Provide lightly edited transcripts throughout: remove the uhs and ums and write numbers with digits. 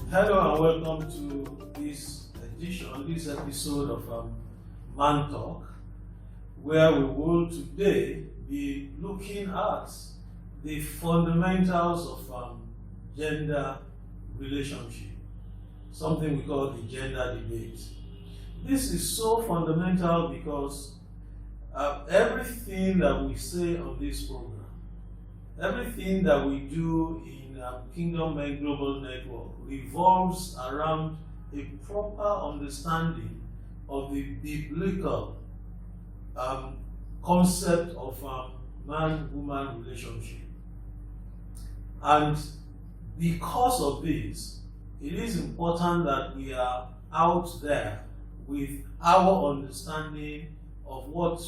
Hello and welcome to this episode of MANtalk, where we will today be looking at the fundamentals of gender relationship, something we call the gender debate. This is so fundamental because everything that we say on this program, everything that we do in Kingdom Men Global Network revolves around a proper understanding of the biblical concept of man-woman relationship. And because of this, it is important that we are out there with our understanding of what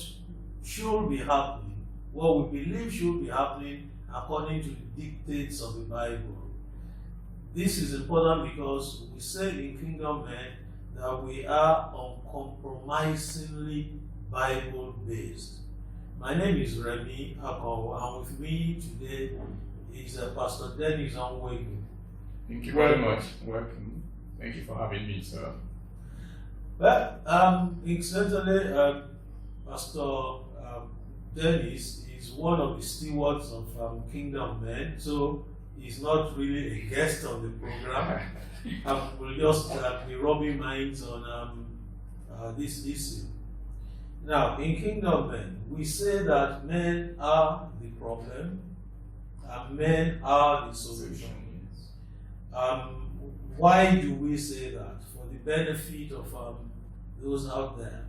should be happening, what we believe should be happening according to the dictates of the Bible. This is important because we say in Kingdom Men that we are uncompromisingly Bible-based. My name is Remy Akowo, and with me today is Pastor Dennis Onwegu. Thank you very much. Welcome. Thank you for having me, sir. Well, incidentally, Pastor Dennis is one of the stewards of Kingdom Men, so he's not really a guest on the program. We'll just be rubbing minds on this issue. Now, in Kingdom Men, we say that men are the problem and men are the solution. Why do we say that? For the benefit of those out there.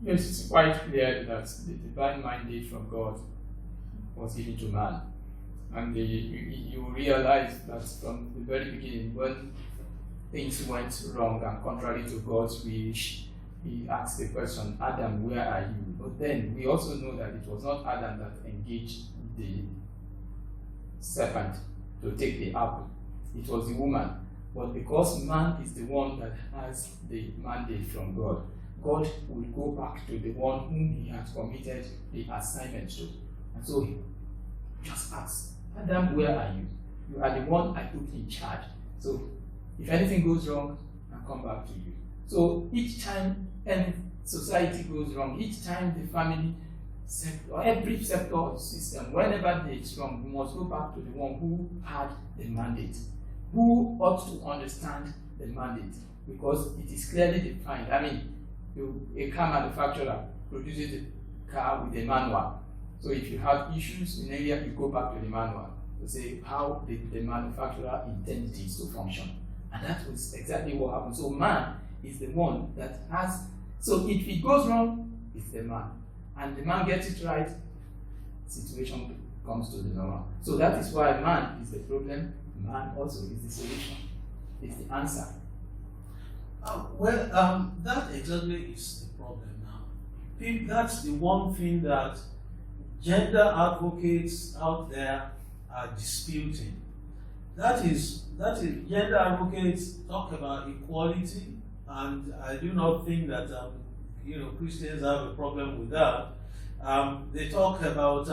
Yes, it's quite clear that the divine mandate from God was given to man. And you realize that from the very beginning, when things went wrong and contrary to God's wish, he asked the question, Adam, where are you? But then we also know that it was not Adam that engaged the serpent to take the apple. It was the woman. But because man is the one that has the mandate from God, God will go back to the one whom he has committed the assignment to. And so he just asks, Adam, where are you? You are the one I put in charge. So if anything goes wrong, I'll come back to you. So each time any society goes wrong, each time the family sector, or every sector of the system, whenever it's wrong, we must go back to the one who had the mandate, who ought to understand the mandate, because it is clearly defined. I mean, a car manufacturer produces a car with a manual. So if you have issues in an area, you go back to the manual to say how the manufacturer intends this to function. And that was exactly what happened. So man is the one that has, so if it goes wrong, it's the man. And the man gets it right, situation comes to the normal. So that is why man is the problem, man also is the solution, is the answer. That exactly is the problem now. I think that's the one thing that gender advocates out there are disputing. That is gender advocates talk about equality, and I do not think that Christians have a problem with that. They talk about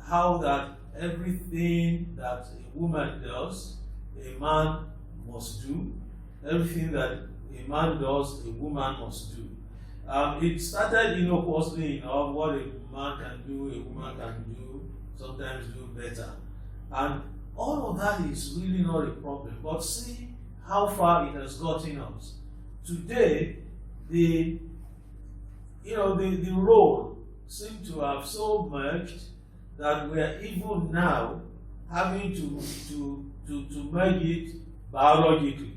how that everything that a woman does, a man must do. Everything that a man does, a woman must do. It started innocuously, what a man can do, a woman can do, sometimes do better. And all of that is really not a problem. But see how far it has gotten us. Today, the role seems to have so merged that we are even now having to merge it biologically.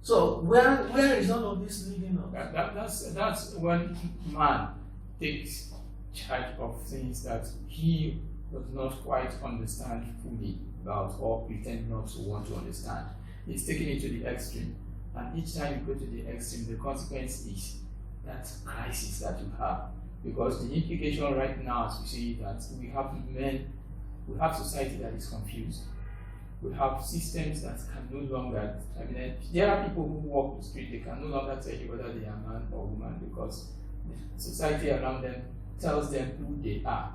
So where is all of this leading us? That's when man takes charge of things that he does not quite understand fully about or pretend not to want to understand. He's taking it to the extreme. And each time you go to the extreme, the consequence is that crisis that you have. Because the implication right now, as we see, that we have society that is confused. We have systems that can no longer, there are people who walk the street, they can no longer tell you whether they are man or woman because the society around them tells them who they are,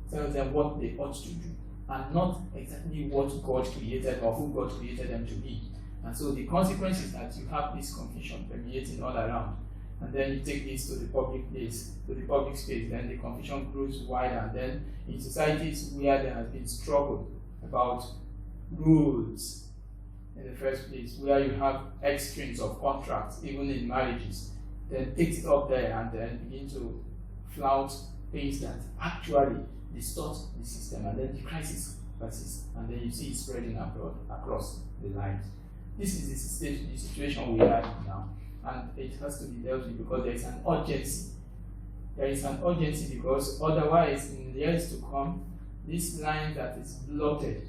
tells them what they ought to do. and not exactly what God created or who God created them to be. And so the consequence is that you have this confusion permeating all around. And then you take this to the public place, to the public space, then the confusion grows wider. And then in societies where there has been struggle about rules in the first place, where you have extremes of contracts, even in marriages, then takes it up there and then begin to flout things that actually distort the system, and then the crisis persists, and then you see it spreading abroad across the lines. This is the situation we are in now, and it has to be dealt with because there is an urgency. There is an urgency because otherwise, in the years to come, this line that is blotted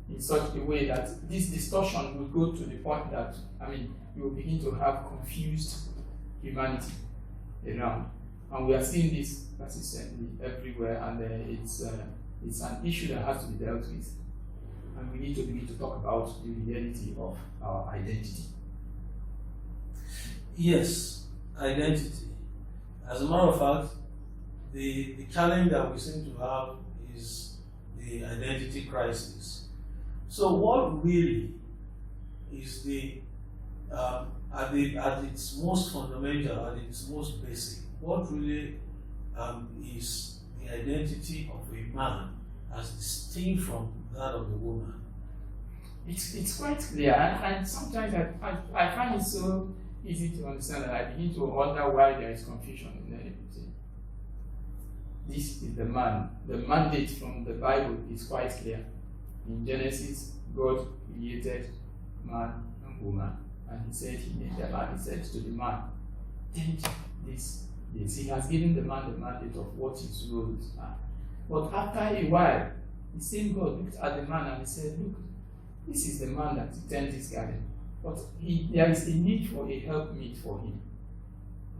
in such a way that this distortion will go to the point that, you will begin to have confused humanity around. And we are seeing this persistently everywhere, and it's an issue that has to be dealt with. And we need to begin to talk about the reality of our identity. Yes, identity. As a matter of fact, the challenge that we seem to have is the identity crisis. So what really is at its most fundamental, at its most basic, what really is the identity of a man as distinct from that of a woman? It's quite clear, and sometimes I find it so easy to understand that I begin to wonder why there is confusion in everything. This is the man. The mandate from the Bible is quite clear. In Genesis, God created man and woman, and he said he made the man. He said to the man, "Tend this." He has given the man the mandate of what his roles are. But after a while, the same God looked at the man and he said, "Look, this is the man that tends this garden. But there is a need for a helpmeet for him."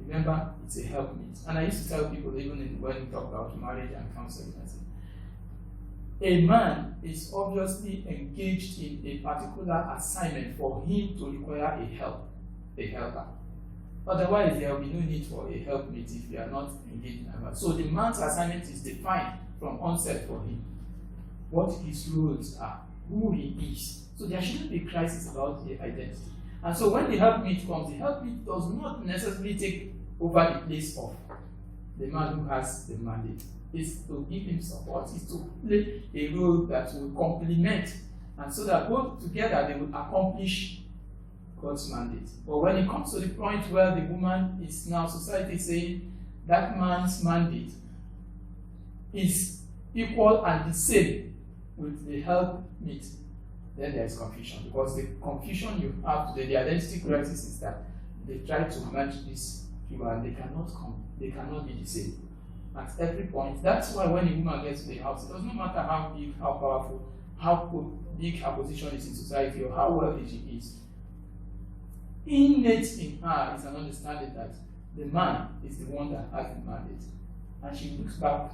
Remember, it's a helpmeet. And I used to tell people, even when we talk about marriage and counseling, I say, a man is obviously engaged in a particular assignment for him to require a helper. Otherwise, there will be no need for a helpmeet if we are not engaged in that. So the man's assignment is defined from onset for him. What his roles are, who he is. So there shouldn't be crisis about the identity. And so when the helpmeet comes, the helpmeet does not necessarily take over the place of the man who has the mandate. It's to give him support, it's to play a role that will complement, and so that both together they will accomplish God's mandate. But when it comes to the point where the woman is now society saying that man's mandate is equal and the same with the helpmeet, then there is confusion. Because the confusion you have today, the identity crisis, is that they try to match this two and they cannot be the same at every point. That's why when a woman gets to the house, it doesn't matter how big, how powerful, how big her position is in society or how wealthy she is. Innate in her is an understanding that the man is the one that has the mandate. And she looks back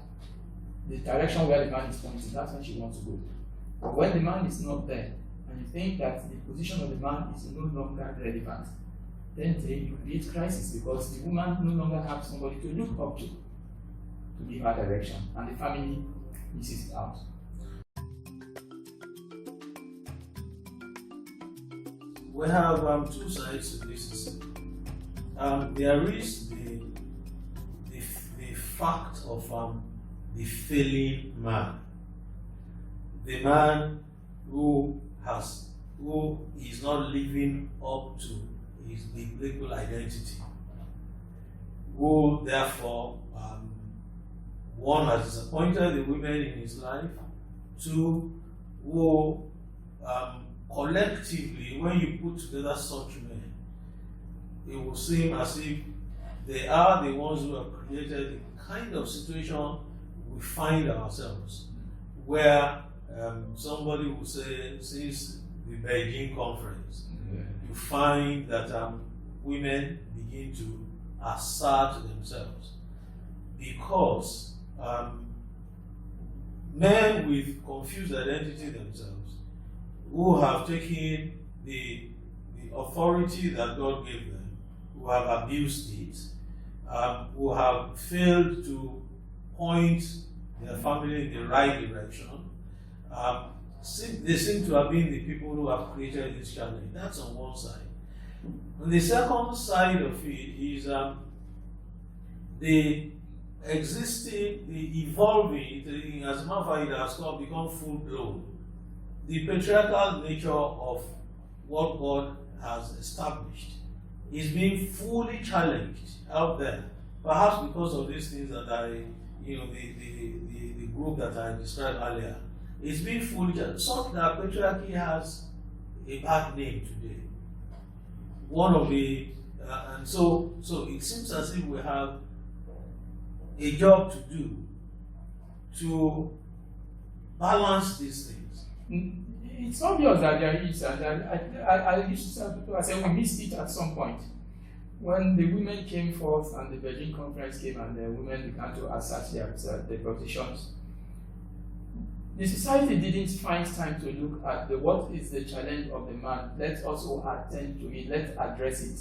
the direction where the man is pointing, that's when she wants to go. But when the man is not there, and you think that the position of the man is no longer relevant, then you create crisis because the woman no longer has somebody to look up to give her direction, and the family misses it out. We have two sides to this. There is the fact of the failing man, the man who is not living up to his biblical identity, who therefore one has disappointed the women in his life, two, who collectively, when you put together such men, it will seem as if they are the ones who have created the kind of situation we find ourselves, where somebody will say, since the Beijing conference, you find that women begin to assert themselves because men with confused identity themselves, who have taken the authority that God gave them, who have abused it, who have failed to point their family in the right direction, they seem to have been the people who have created this challenge. That's on one side. And the second side of it is the existing, the evolving, as a matter of fact, it has become full blown. The patriarchal nature of what God has established is being fully challenged out there, perhaps because of these things that the group that I described earlier. It's being fully challenged. Such that patriarchy has a bad name today. One of the, and so it seems as if we have a job to do to balance these things. It's obvious that there is, and I used to tell people, I said we missed it at some point. When the women came forth and the Virgin Conference came and the women began to assert their positions, the society didn't find time to look at what is the challenge of the man. Let's also attend to it, let's address it.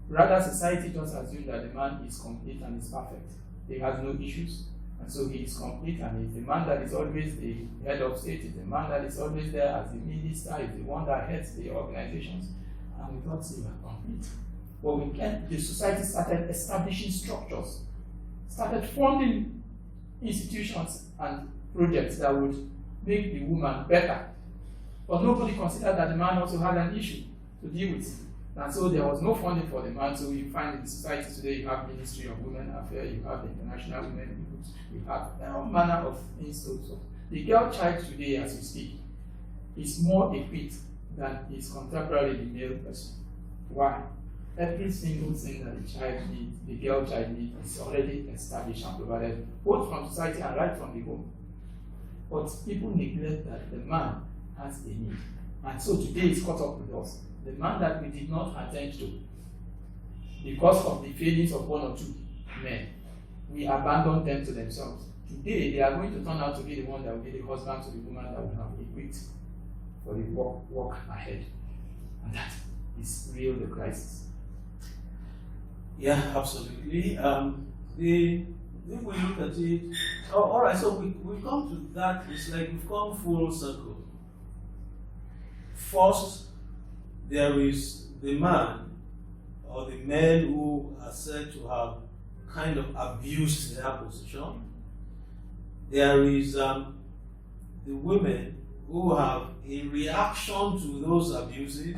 Rather, society just assumed that the man is complete and is perfect. He has no issues. And so he is complete, and he's the man that is always the head of state, is the man that is always there as the minister, is the one that heads the organizations. And we thought they were complete. But the society started establishing structures, started funding institutions and projects that would make the woman better. But nobody considered that the man also had an issue to deal with. And so there was no funding for the man. So you find in the society today, you have Ministry of Women Affairs, you have the International Women Groups, you have all manner of institutes. The girl child today, as we speak, is more equipped than his contemporary, the male person. Why? Every single thing that the child needs, the girl child needs, is already established and provided, both from society and right from the home. But people neglect that the man has a need. And so today it's caught up with us. The man that we did not attend to, because of the failings of one or two men, we abandoned them to themselves. Today, they are going to turn out to be the one that will be the husband to the woman that will have equipped for the work ahead. And that is real the crisis. Yeah, absolutely. If we look at it, all right, so we come to that, it's like we've come full circle. First, there is the man or the men who are said to have kind of abused their position. There is the women who have, in reaction to those abuses,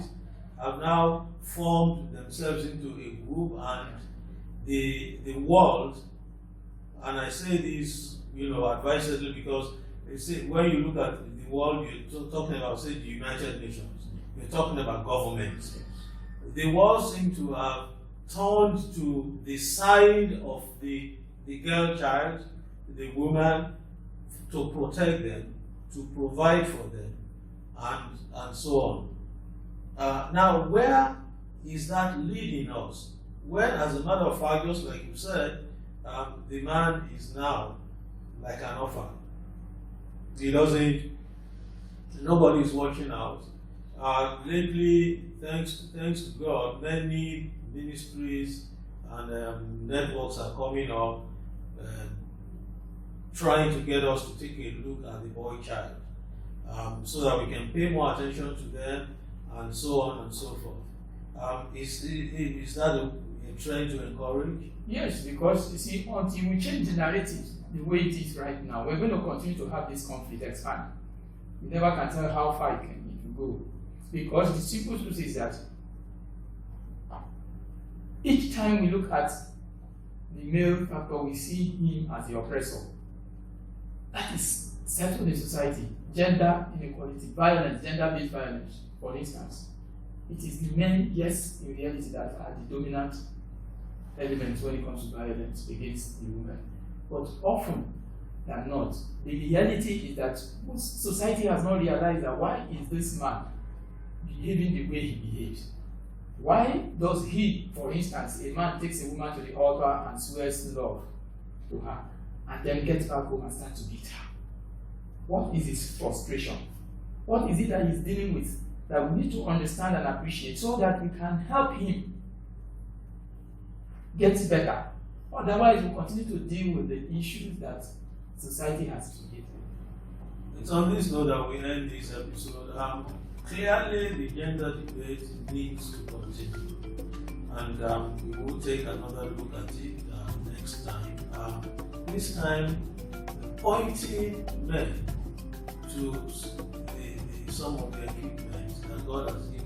have now formed themselves into a group, and the world, and I say this, advisedly, because they say when you look at the world, you're talking about, say, the United Nations. You're talking about governments. The world seems to have turned to the side of the girl child, the woman, to protect them, to provide for them, and so on. Now, where is that leading us? When, as a matter of fact, just like you said, the man is now like an orphan. Nobody is watching out. Lately, thanks to God, many ministries and networks are coming up trying to get us to take a look at the boy child so that we can pay more attention to them and so on and so forth. Is that a trend to encourage? Yes, because you see, until we change the narrative the way it is right now, we're going to continue to have this conflict expand. We never can tell how far it will go. Because the simple truth is that each time we look at the male factor, we see him as the oppressor. That is settled in society. Gender inequality, violence, gender-based violence, for instance. It is the men, yes, in reality, that are the dominant elements when it comes to violence against the women. But often than not, the reality is that society has not realized that why is this man behaving the way he behaves? Why does he, for instance, a man takes a woman to the altar and swears love to her and then gets back home and starts to beat her? What is his frustration? What is it that he's dealing with that we need to understand and appreciate so that we can help him get better? Otherwise, we'll continue to deal with the issues that society has created. It's on this note that we end this episode. Clearly, the gender debate needs to continue, and we will take another look at it next time. This time, pointing men to some of the equipment that God has given